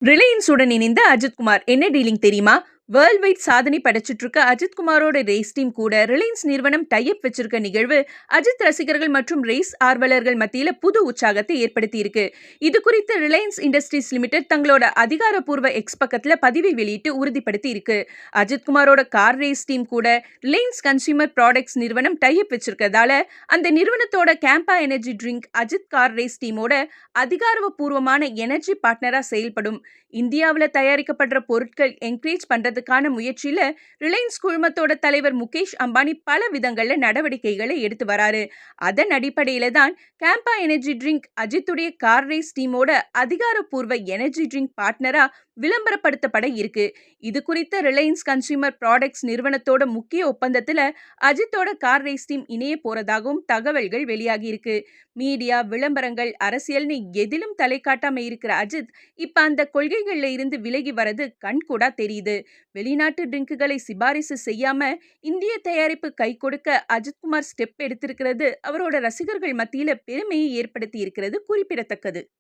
ரிலையன்ஸுடன் இணைந்த அஜித்குமார் என்ன டீலிங் தெரியுமா? வேர்ல்ட் வைட் சாதனை படைச்சிட்டு இருக்க அஜித்குமாரோட ரேஸ் டீம் கூட ரிலையன்ஸ் நிறுவனம் டைப் வச்சிருக்க நிகழ்வு அஜித் ரசிகர்கள் மற்றும் ரேஸ் ஆர்வலர்கள் மத்தியில புது உற்சாகத்தை ஏற்படுத்தி இருக்கு. இது குறித்து ரிலையன்ஸ் இண்டஸ்ட்ரீஸ் லிமிடெட் தங்களோட அதிகாரப்பூர்வ எக்ஸ் பக்கத்துல பதிவை வெளியிட்டு உறுதிப்படுத்தி இருக்கு. அஜித்குமாரோட கார் ரேஸ் டீம் கூட ரிலையன்ஸ் கன்சியூமர் ப்ராடக்ட்ஸ் நிறுவனம் டைப் வச்சிருக்கதால அந்த நிறுவனத்தோட Campa energy drink Ajith car race டீமோட அதிகாரப்பூர்வமான எனர்ஜி பார்ட்னரா செயல்படும். இந்தியாவில் தயாரிக்கப்படுற பொருட்கள் என்கரேஜ் பண்றதுக்கான முயற்சியில ரிலையன்ஸ் குழுமத்தோட தலைவர் முகேஷ் அம்பானி பல விதங்கள்ல நடவடிக்கைகளை எடுத்து வராரு. அதன் அடிப்படையில தான் கேம்பா எனர்ஜி ட்ரிங்க் அஜித்துடைய கார் ரேஸ் டீமோட அதிகாரப்பூர்வ எனர்ஜி ட்ரிங்க் பார்ட்னரா விளம்பரப்படுத்தப்பட இருக்கு. இது குறித்த ரிலையன்ஸ் கன்சியூமர் ப்ராடக்ட்ஸ் நிறுவனத்தோட முக்கிய ஒப்பந்தத்துல அஜித்தோட கார் ரேஸ் டீம் இணைய போறதாகவும் தகவல்கள் வெளியாகி இருக்கு. மீடியா, விளம்பரங்கள், அரசியல்னு எதிலும் தலை காட்டாம இருக்கிற அஜித் இப்ப அந்த கொள்கைகள்ல இருந்து விலகி வரது கண்கூடா தெரியுது. வெளிநாட்டு ட்ரிங்குகளை சிபாரிசு செய்யாம இந்திய தயாரிப்பு கை கொடுக்க அஜித்குமார் ஸ்டெப் எடுத்திருக்கிறது அவரோட ரசிகர்கள் மத்தியில பெருமையை ஏற்படுத்தி இருக்கிறது குறிப்பிடத்தக்கது.